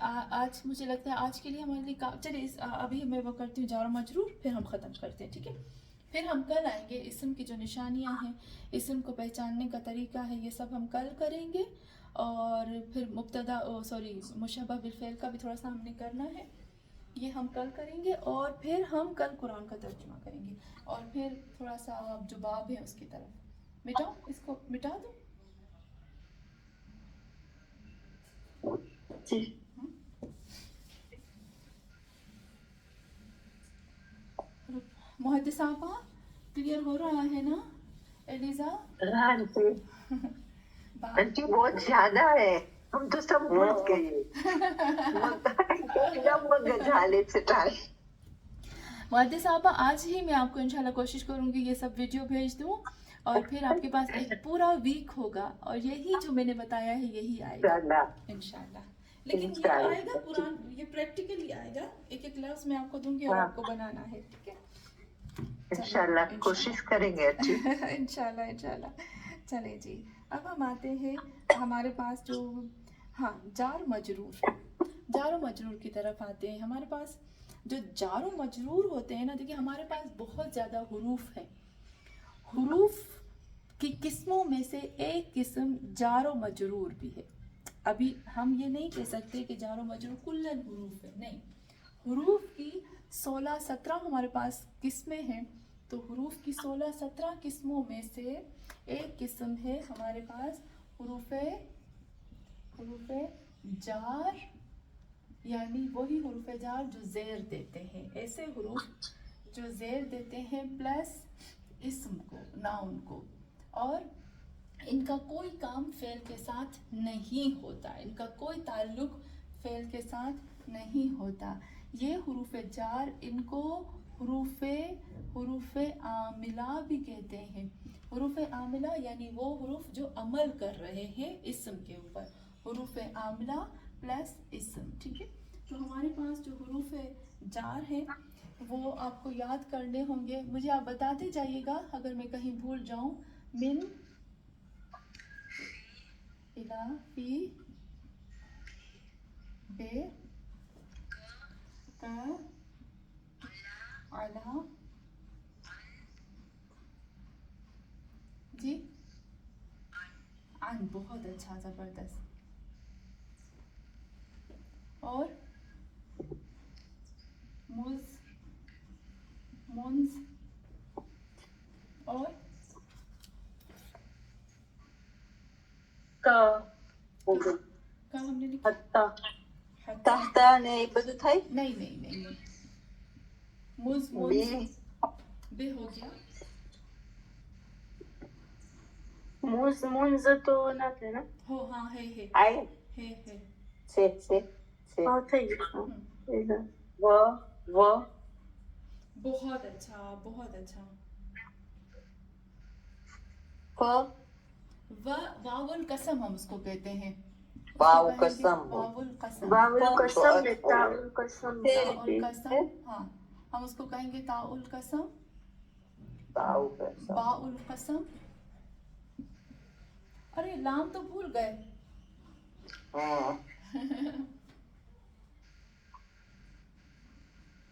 آج مجھے لگتا ہے آج کے لیے ہمارے لیے چلیے ابھی میں وہ کرتی ہوں جار و مجرور، پھر ہم ختم کرتے ہیں، ٹھیک ہے؟ پھر ہم کل آئیں گے، اسم کی جو نشانیاں ہیں، اسم کو پہچاننے کا طریقہ ہے، یہ سب ہم کل کریں گے. اور پھر مشبہ بالفعل کا بھی تھوڑا سا ہم نے کرنا ہے، یہ ہم کل کریں گے. اور پھر ہم کل قرآن کا ترجمہ کریں گے، اور پھر تھوڑا سا جو باب ہے اس کی طرف مٹاؤ، اس کو مٹا دو. جی محدث صاحبہ کلیئر ہو رہا ہے نا؟ ایلیزا آنٹی آنٹی بہت زیادہ ہے، ہم تو سب بھول گئے. محدث صاحبہ آج ہی میں آپ کو انشاءاللہ کوشش کروں گی یہ سب ویڈیو بھیج دوں، اور پھر آپ کے پاس ایک پورا ویک ہوگا، اور یہی جو میں نے بتایا ہے یہی آئے گا انشاءاللہ. لیکن یہ آئے گا قرآن، یہ پریکٹیکلی آئے گا، ایک ایک لفظ میں آپ کو دوں گی اور آپ کو بنانا ہے، ٹھیک ہے؟ انشاءاللہ کوشش کریں گے اچھی. انشاءاللہ. چلے جی، اب ہم آتے ہیں ہمارے پاس جو جار و مجرور کی طرف آتے ہیں. ہمارے پاس جو جار و مجرور ہوتے ہیں نا، دیکھیے ہمارے پاس بہت زیادہ حروف ہیں. حروف کی قسموں میں سے ایک قسم جار و مجرور بھی ہے. ابھی ہم یہ نہیں کہہ سکتے کہ جار و مجرور کلن حروف ہے، نہیں. حروف کی 16-17 ہمارے پاس قسمیں ہیں، تو حروف کی 16-17 قسموں میں سے ایک قسم ہے ہمارے پاس حروف جار، یعنی وہی حروف جار جو زیر دیتے ہیں، ایسے حروف جو زیر دیتے ہیں پلس اسم کو، ناؤن کو، اور ان کا کوئی کام فعل کے ساتھ نہیں ہوتا، ان کا کوئی تعلق فعل کے ساتھ نہیں ہوتا. یہ حروف جار ان کو حروف عاملہ بھی کہتے ہیں. حروف عاملہ یعنی وہ حروف جو عمل کر رہے ہیں اسم کے اوپر، حروف عاملہ پلس اسم، ٹھیک ہے؟ تو ہمارے پاس جو حروف جار ہیں وہ آپ کو یاد کرنے ہوں گے. مجھے آپ بتاتے جائیے گا اگر میں کہیں بھول جاؤں. من، الا، فی، بے، کا، علا، جی، عن. بہت اچھا، زبردست. اور مز، منز، اور کا ہم نے لکھا حتی تحتا نے بدو تھائی نہیں. مز، بے ہو گیا. منز تو نہ تھے نا، ہو ہاں ہے آئے سے اور تھے وہ بہت اچھا. واو القسم ہم اس کو کہتے ہیں. واو قسم، واو القسم، واو القسم نے تا القسم، تاء القسم، ہاں ہم اس کو کہیں گے تاء القسم، باء القسم. ارے لام تو بھول گئے.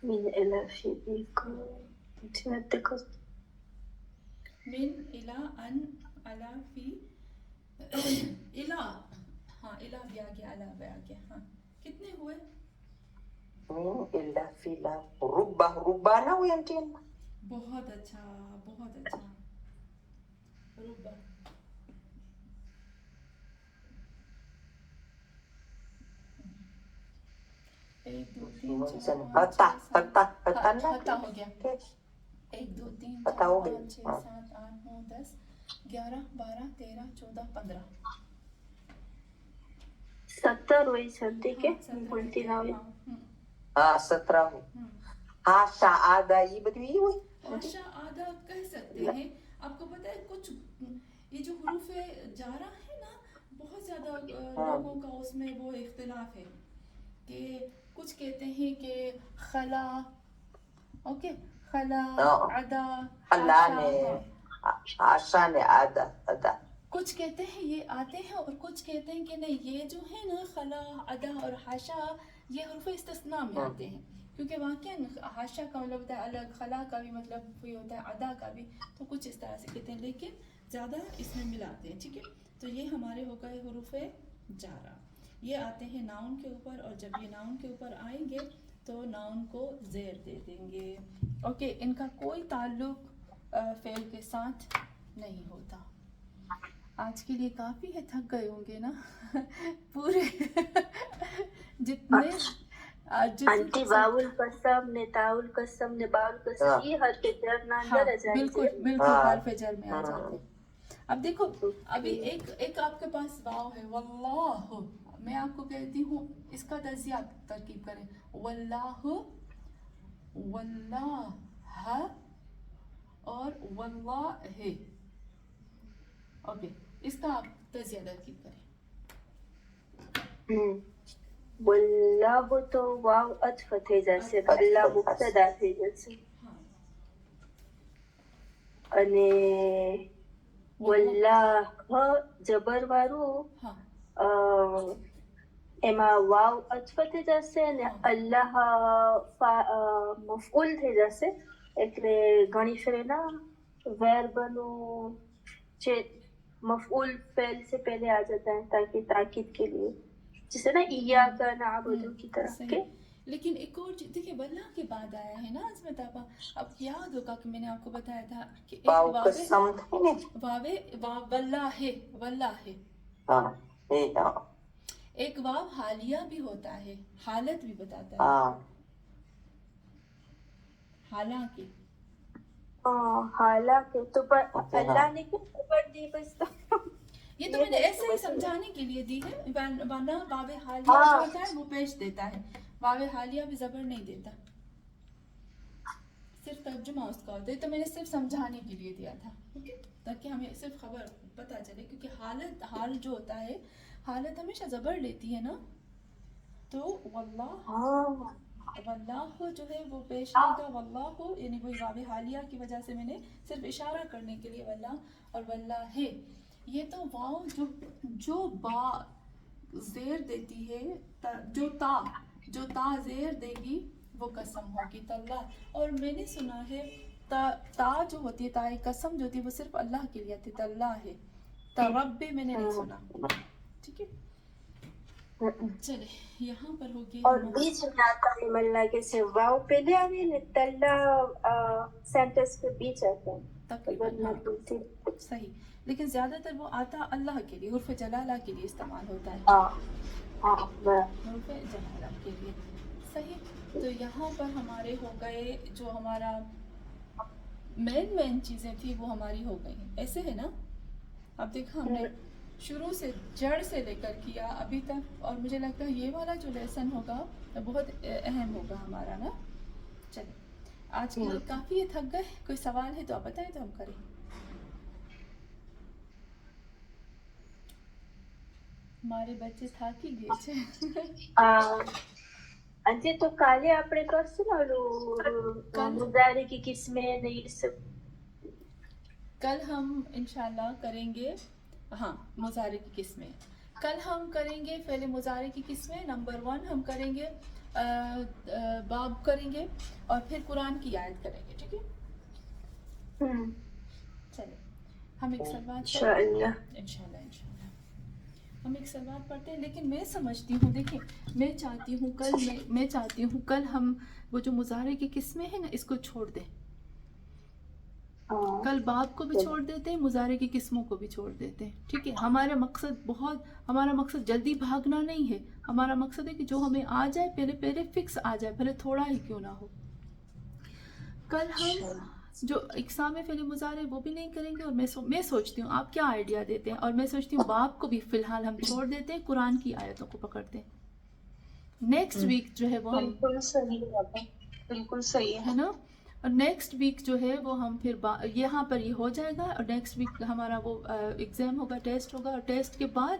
من إلى في بيكو انترنت دیکھو. من، الا، ان، علا، فی، الا، ہاں الا بھی آ گیا، علا بھی آ گیا. ہاں کتنے ہوئے؟ من الا فی لا ربا نہ ہوئی آنٹی. بہت اچھا. ربا. ایک دو تین چار پانچ ہتا ہو گیا. 1 2 3 4 5 6 7 8 9 10 11 12 13 14 15. 17 ہوئی سنتی کے بولتی نہ ہوئی. ہاں 17 ہوئی. ہاشا آدھا یہ بدوی ہوئی. ہاشا آدھا کہہ سکتے ہیں. آپ کو پتہ ہے کچھ یہ جو حروف جارہ ہے نا، بہت زیادہ لوگوں کا اس میں وہ اختلاف ہے کہ کچھ کہتے ہیں کہ خلا، اوکے، خلا، عدا، اللہ نے آشا نے آدھا کچھ کہتے ہیں یہ آتے ہیں اور کچھ کہتے ہیں کہ نہیں یہ جو ہے نا خلا ادا اور حاشا یہ حروف استثناء میں آتے ہیں، کیونکہ واقعاً حاشا کا مطلب ہوتا ہے الگ، خلا کا بھی مطلب یہ ہوتا ہے ادا کا بھی، تو کچھ اس طرح سے کہتے ہیں لیکن زیادہ اس میں ملاتے ہیں. ٹھیک ہے، تو یہ ہمارے ہو گئے حروف جارہ. یہ آتے ہیں ناؤن کے اوپر، اور جب یہ ناؤن کے اوپر آئیں گے تو ناؤن کو زیر دے دیں گے. اوکے، ان کا کوئی تعلق فعل کے ساتھ نہیں ہوتا. آج کے لیے کافی ہے، تھک گئے ہوں گے نا پورے جتنے آنٹی واؤل قسم نے تاؤل قسم نے باؤل قسم یہ حرف جر نہ اندر آ جائیں بالکل بالکل حرف جر میں آ جاتے ہیں. اب دیکھو ابھی ایک آپ کے پاس واو ہے واللہ، میں آپ کو کہتی ہوں اس کا تجزیہ آپ ترکیب کریں، واللہ، واللہ اور واللہ ہے. اوکے، اس کا آپ تجزیہ ترکیب کریں. واللہ تو واو عطف થઈ જશે، اللہ مبتدا થઈ જશે، અને واللہ જબર વાળું એમાં વાવ عطف થઈ જશે અને અલ્લાહ મફعول થઈ જશે. એટલે ઘણી ફેરે ના વર્બનું જે مفعول فعل سے پہلے آ جاتا ہے تاکہ تاکید کے لیے، جسے نا ایاک نعبد کی طرح کے. لیکن ایک اور دیکھیے واللہ کے بعد آیا ہے نا عظمت آپا، اب یاد ہوگا کہ میں نے آپ کو بتایا تھا کہ ایک واو واللہ ہے، واللہ ہے، ایک واو حالیہ بھی ہوتا ہے، حالت بھی بتاتا ہے، حالانکہ حالانکہ تو اللہ نے کیوں خبر دی؟ بس یہ تو میں نے ایسے ہی سمجھانے کے لیے دی ہے، ورنہ واو حالیہ جو ہوتا ہے وہ پیش دیتا ہے، واو حالیہ بھی زبر نہیں دیتا، صرف ترجمہ اس کا ہوتا ہے. تو میں نے صرف سمجھانے کے لیے دیا تھا تاکہ ہمیں صرف خبر پتہ چلے، کیونکہ حال جو ہوتا ہے حالت ہمیشہ زبر لیتی ہے نا. تو واللہ جو ہے وہ پیش لے گا، واللہ یعنی وہی واو حالیہ کی وجہ سے میں نے صرف اشارہ کرنے کے لیے واللہ اور واللہ ہے. یہ تو واو جو با زیر دیتی ہے، جو تا زیر دے گی وہ قسم ہوگی تاللہ. اور میں نے سنا ہے تا جو ہوتی ہے، تا قسم جو ہوتی ہے وہ صرف اللہ کے لیے آتی ہے، تاللہ ہے، ترب میں نے نہیں سنا. ٹھیک ہے، چلے یہاں پر ہوگی. اور بیچ میں آتا ہے ملنا کے سے واو پہلے آنے نے تلہ سینٹنس کے بیچ آتا ہے تقریباً. صحیح، لیکن زیادہ تر وہ آتا اللہ کے لیے، حرف جلالہ کے لیے استعمال ہوتا ہے، حرف جلالہ کے لیے. صحیح. تو یہاں پر ہمارے ہو گئے جو ہمارا مین چیزیں تھی وہ ہماری ہو گئی. ایسے ہے نا؟ اب دیکھا ہم نے شروع سے جڑ سے لے کر کیا ابھی تک، اور مجھے لگتا ہے یہ والا جو لیسن ہوگا بہت اہم ہوگا ہمارا نا. چلیں آج کے لیے کافی تھک گئے، کوئی سوال ہے تو آپ بتائیں تو ہم کریں. ہمارے بچے تھک ہی گئے تھے. انجی تو کالے આપણે કરશું ને મુદારે کی قسمیں ને یہ سب کل ہم انشاءاللہ کریں گے. ہاں مضارع کی قسمیں کل ہم کریں گے. فعل مضارع کی قسمیں نمبر 1 ہم کریں گے، باب کریں گے، اور پھر قرآن کی آیت کریں گے. ٹھیک ہے، چلیں ہم ایک سلوات انشاءاللہ ہم ایک سلوات پڑھتے ہیں. لیکن میں سمجھتی ہوں، دیکھیں میں چاہتی ہوں کل ہم وہ جو مضارع کی قسمیں ہیں نا اس کو چھوڑ دیں. کل باب کو بھی چھوڑ دیتے ہیں، مضارع کی قسموں کو بھی چھوڑ دیتے ہیں. ٹھیک ہے، ہمارا مقصد جلدی بھاگنا نہیں ہے. ہمارا مقصد ہے کہ جو ہمیں آ جائے پہلے فکس آ جائے، پہلے تھوڑا ہی کیوں نہ ہو. کل ہم جو اقسام فعل مضارع وہ بھی نہیں کریں گے. اور میں سوچتی ہوں آپ کیا آئیڈیا دیتے ہیں، اور میں سوچتی ہوں باب کو بھی فی الحال ہم چھوڑ دیتے ہیں، قرآن کی آیتوں کو پکڑتے ہیں. نیکسٹ ویک جو ہے وہ بالکل صحیح ہے نا. اور نیکسٹ ویک جو ہے وہ ہم پھر یہاں پر یہ ہو جائے گا. اور نیکسٹ ویک ہمارا وہ ایگزام ہوگا، ٹیسٹ ہوگا، اور ٹیسٹ کے بعد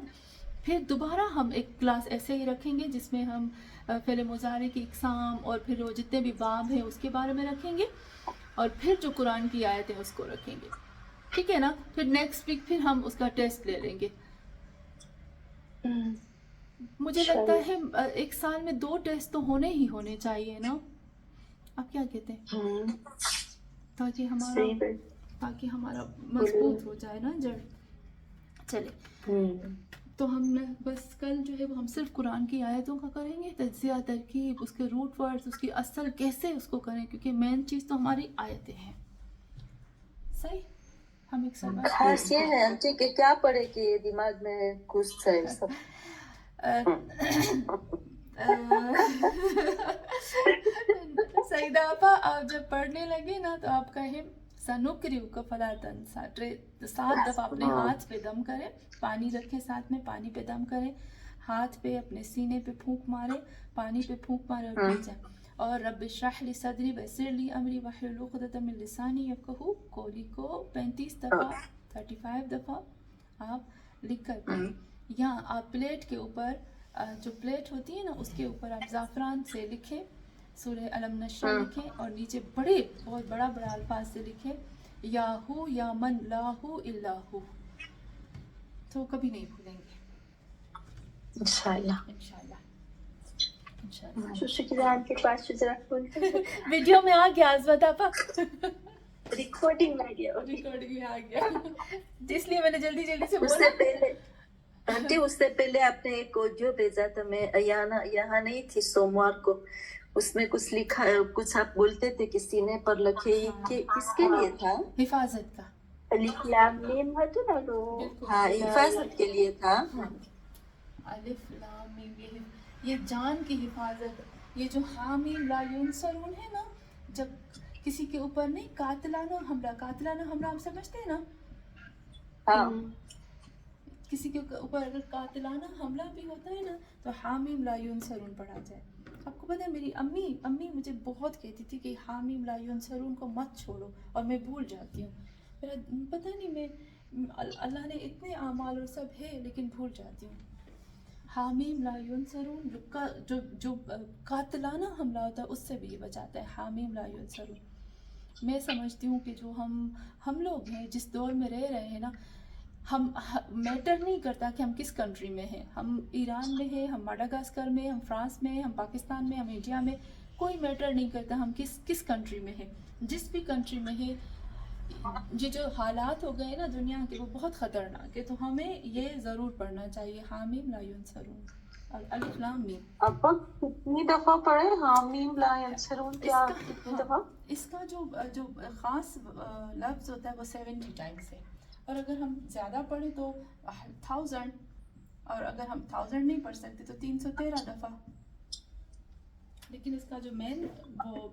پھر دوبارہ ہم ایک کلاس ایسے ہی رکھیں گے جس میں ہم فعل مضارع کی اقسام اور پھر وہ جتنے بھی باب ہیں اس کے بارے میں رکھیں گے، اور پھر جو قرآن کی آیتیں اس کو رکھیں گے. ٹھیک ہے نا. پھر نیکسٹ ویک پھر ہم اس کا ٹیسٹ لے لیں گے. مجھے لگتا ہے ایک سال میں 2 ٹیسٹ تو ہونے چاہیے نا. آپ کیا کہتے ہیں؟ تاکہ ہمارا مضبوط ہو جائے نا جڑ. چلے تو ہم نے بس کل جو ہے وہ ہم صرف قرآن کی آیتوں کا کریں گے, تجزیہ, ترکیب, اس کے روٹ ورڈز, اس کی اصل کیسے اس کو کریں, کیونکہ مین چیز تو ہماری آیتیں ہیں. صحیح. ہم ایک سوال خاص یہ ہے آنٹی کہ کیا پڑھے کہ یہ دماغ میں گھس جائے سب. سعیدہ آپا, آپ جب پڑھنے لگے نا تو آپ کہیں سنقرئک فلا تنسیٰ, 7 دفعہ اپنے ہاتھ پہ دم کریں, پانی رکھیں ساتھ میں, پانی پہ دم کریں, ہاتھ پہ اپنے سینے پہ پھونک مارے, پانی پہ پھونک مارے اور پی جائیں. اور رب اشرح لی صدری ویسر لی امری واحلل عقدۃ من لسانی یفقہوا قولی کو 35 دفعہ 35 دفعہ آپ لکھ کر پڑھیں. یا آپ پلیٹ کے اوپر, جو پلیٹ ہوتی ہے نا اس کے اوپر آپ زعفران سے لکھیں سورہ علم نشرح لکھیں, اور نیچے بہت بڑا الفاظ سے لکھیں یا ہو یا من لا ہو الا ہو. تو کبھی نہیں بھولیں گے انشاءاللہ. شکریہ آنٹی. 5 ذرا فون ویڈیو میں آ گیا عظمت آپا, ریکارڈنگ میں گیا. ریکارڈنگ میں آ گیا, اس لیے میں نے جلدی سے اس سے بولا. پہلے آنٹی, اس سے پہلے آپ نے ایک آڈیو بھیجا تھا, میں یہاں نہیں تھی سوموار کو, اس میں کچھ لکھا, کچھ آپ بولتے تھے کہ سینے پر لکھے, یہ کس کے لیے تھا؟ حفاظت کا. الف لام میم ہے نا تو ہاں, حفاظت کے لیے تھا. الف لام میم, یہ جان کی حفاظت. یہ جو حامیم لا ینصرون ہے نا, جب کسی کے اوپر نہیں قاتلانہ حملہ ہم سمجھتے ہیں نا, ہاں, کسی کے اوپر اگر قاتلانہ حملہ بھی ہوتا ہے نا تو حامیم لا ینصرون پڑھا جائے. آپ کو پتہ ہے میری امی مجھے بہت کہتی تھی کہ حامیم لا ینصرون کو مت چھوڑو, اور میں بھول جاتی ہوں. میرا پتہ نہیں, میں اللہ نے اتنے اعمال اور سب ہے لیکن بھول جاتی ہوں. حامیم لا ینصرون, جو قاتلانہ حملہ ہوتا ہے اس سے بھی یہ بچاتا ہے. حامیم لا ینصرون. میں سمجھتی ہوں کہ جو ہم لوگ ہیں, جس دور میں رہ رہے ہیں نا, ہم میٹر نہیں کرتا کہ ہم کس کنٹری میں ہیں. ہم ایران میں ہیں, ہم ماڈاگاسکر میں, ہم فرانس میں, ہم پاکستان میں, ہم انڈیا میں, کوئی میٹر نہیں کرتا ہم کس کنٹری میں ہیں. جس بھی کنٹری میں ہے, یہ جو حالات ہو گئے نا دنیا کے, وہ بہت خطرناک ہے. تو ہمیں یہ ضرور پڑھنا چاہیے حامیم لا ینصرون اور الف لام میم. ابا کتنی دفعہ پڑھے حامیم لا ینصرون؟ کیا کتنی دفعہ؟ اس کا جو خاص لفظ ہوتا ہے وہ 70 ٹائمس ہے, اور اگر ہم زیادہ پڑھیں تو 1000, اور اگر ہم 1000 نہیں پڑھ سکتے تو 313 دفعہ. لیکن اس کا جو مین وہ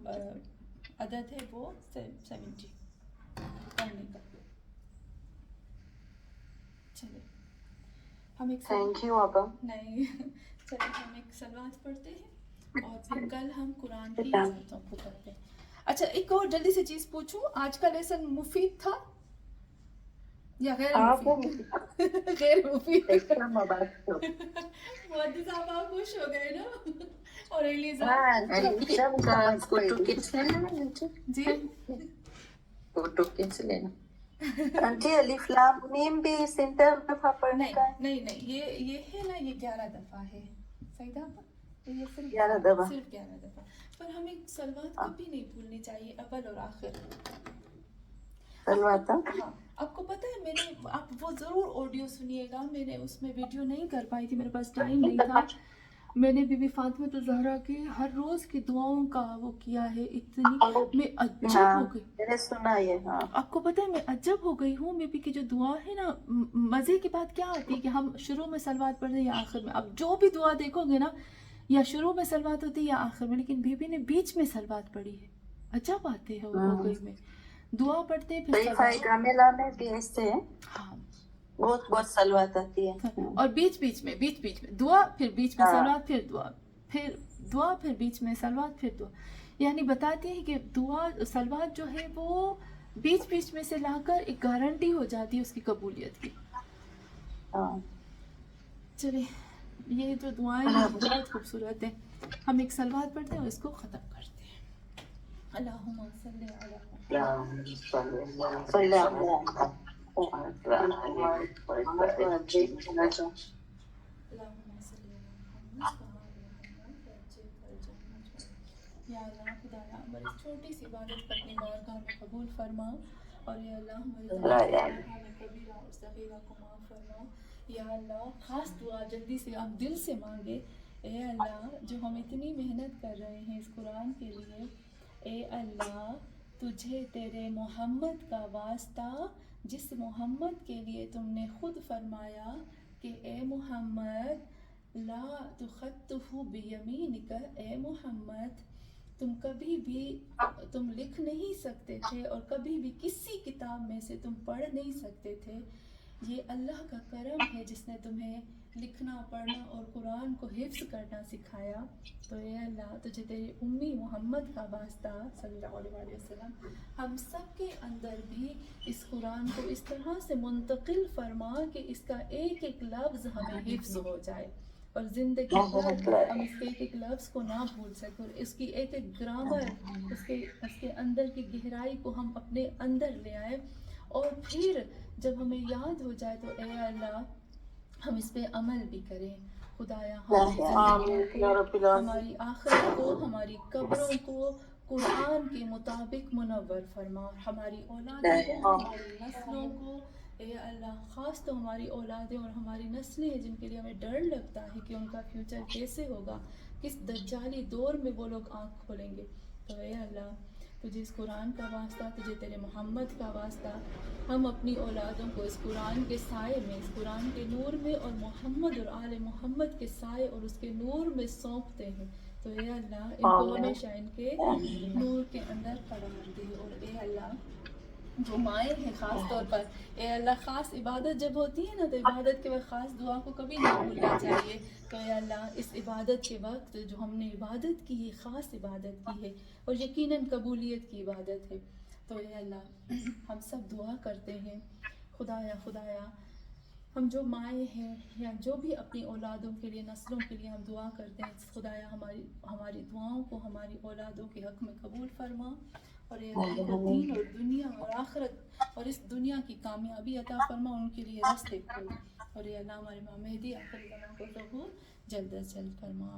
عدد ہے وہ 70 پڑھنے کا. چلے ہم ایک تھینک یو ابا. نہیں, چلے ہم ایک صلوات پڑھتے ہیں اور پھر کل ہم قرآن کی آیتوں کو پڑھتے ہیں. اچھا, ایک اور جلدی سے چیز پوچھوں, آج کا لیسن مفید تھا یا غیر مفید؟ غیر مفید. مودی صاحب آپ خوش ہو گئے نا, اور ایلیزا جی فوٹو کھینچ لینا. آنٹی الف لام میم بھی 70 دفعہ پڑھنے کا ہے؟ نہیں, یہ ہے نا, یہ 11 دفعہ ہے. صحیح تھا, یہ صرف 11 دفعہ. صرف 11 دفعہ. پر ہمیں صلوات کبھی نہیں بھولنی چاہیے, اول اور آخر. صلوات. ہاں, آپ کو پتہ ہے, میں نے, آپ وہ ضرور آڈیو سنیے گا, میں نے اس میں ویڈیو نہیں کر پائی تھی, میرے پاس ٹائم نہیں تھا. میں نے بی بی فاطمہ الزہرا کے ہر روز کی دعاؤں کا وہ کیا ہے, اتنی میں عجب ہو گئی. میں نے سنا یہ. ہاں, آپ کو پتہ ہے میں عجب ہو گئی ہوں. بی بی کی جو دعا ہے نا, مزے کی بات کیا آتی ہے کہ ہم شروع میں صلوات پڑھتے ہیں یا آخر میں. اب جو بھی دعا دیکھو گے نا, یا شروع میں صلوات ہوتی ہے یا آخر میں, لیکن بی بی نے بیچ میں صلوات پڑھی ہے. عجب باتیں ہو گئی. میں دعا پڑھتے ہیں پھر کاملہ میں بھی ایسے ہیں. ہاں, بہت صلوات آتی ہے, اور بیچ میں دعا, پھر بیچ میں صلوات, پھر دعا, پھر بیچ میں صلوات, پھر دعا. یعنی بتاتے ہیں کہ دعا صلوات جو ہے وہ بیچ میں سے لا کر ایک گارنٹی ہو جاتی ہے اس کی قبولیت کی. چلے, یہ جو دعائیں ہیں بہت خوبصورت ہیں. ہم ایک صلوات پڑھتے ہیں اور اس کو ختم کرتے ہیں. اللہم صلی علی محمد. یا اللہ خدایا ہماری اس چھوٹی سی عبادت کو اپنی بارگاہ میں قبول فرما، اور یا اللہ ہماری تمام کبیرہ اور صغیرہ کو معاف فرما۔ یا اللہ خاص دعا جلدی سے آپ دل سے مانگے، اے اللہ جو ہم اتنی محنت کر رہے ہیں اس قرآن کے لیے، اے اللہ تجھے تیرے محمد کا واسطہ، جس محمد کے لیے تم نے خود فرمایا کہ اے محمد لا تخطہ بیمینک، اے محمد تم کبھی بھی تم لکھ نہیں سکتے تھے اور کبھی بھی کسی کتاب میں سے تم پڑھ نہیں سکتے تھے، یہ اللہ کا کرم ہے جس نے تمہیں لکھنا پڑھنا اور قرآن کو حفظ کرنا سکھایا۔ تو اے اللہ تجھے تیرے امی محمد کا واسطہ صلی اللہ علیہ وسلم ہم سب کے اندر بھی اس قرآن کو اس طرح سے منتقل فرما کہ اس کا ایک ایک لفظ ہمیں حفظ ہو جائے اور زندگی بھر ہم اس کے ایک ایک لفظ کو نہ بھول سکیں، اور اس کی ایک ایک گرامر، اس کے اندر کی گہرائی کو ہم اپنے اندر لے آئیں، اور پھر جب ہمیں یاد ہو جائے تو اے اللہ ہم اس پہ عمل بھی کریں۔ خدایا ہماری آخرت کو، ہماری قبروں کو قرآن کے مطابق منور فرما، ہماری اولادوں کو، ہماری نسلوں کو، اے اللہ خاص تو ہماری اولادیں اور ہماری نسلیں ہیں جن کے لیے ہمیں ڈر لگتا ہے کہ ان کا فیوچر کیسے ہوگا، کس دجالی دور میں وہ لوگ آنکھ کھولیں گے۔ تو اے اللہ تجھے اس قرآن کا واسطہ، تجھے تیرے محمد کا واسطہ، ہم اپنی اولادوں کو اس قرآن کے سائے میں، اس قرآن کے نور میں اور محمد اور آل محمد کے سائے اور اس کے نور میں سونپتے ہیں۔ تو اے اللہ ان کو ہمیشہ ان کے نور کے اندر قرار دے، اور اے اللہ جو مائیں ہیں خاص طور پر، اے اللہ خاص عبادت جب ہوتی ہے نا تو عبادت کے وقت خاص دعا کو کبھی نہیں بھولنا چاہیے۔ تو اے اللہ اس عبادت کے وقت جو ہم نے عبادت کی ہے، خاص عبادت کی ہے اور یقیناً قبولیت کی عبادت ہے، تو اے اللہ ہم سب دعا کرتے ہیں خدایا ہم جو مائیں ہیں یا جو بھی اپنی اولادوں کے لیے، نسلوں کے لیے ہم دعا کرتے ہیں، خدایا ہماری دعاؤں کو ہماری اولادوں کے حق میں قبول فرما، اور اے اللہ کو دین اور دنیا اور آخرت اور اس دنیا کی کامیابی عطا فرما، ان کے لیے راستے کھول، اور اے اللہ ہمارے امام مہدی آخری زمان کو ظہور جلد از جلد فرما۔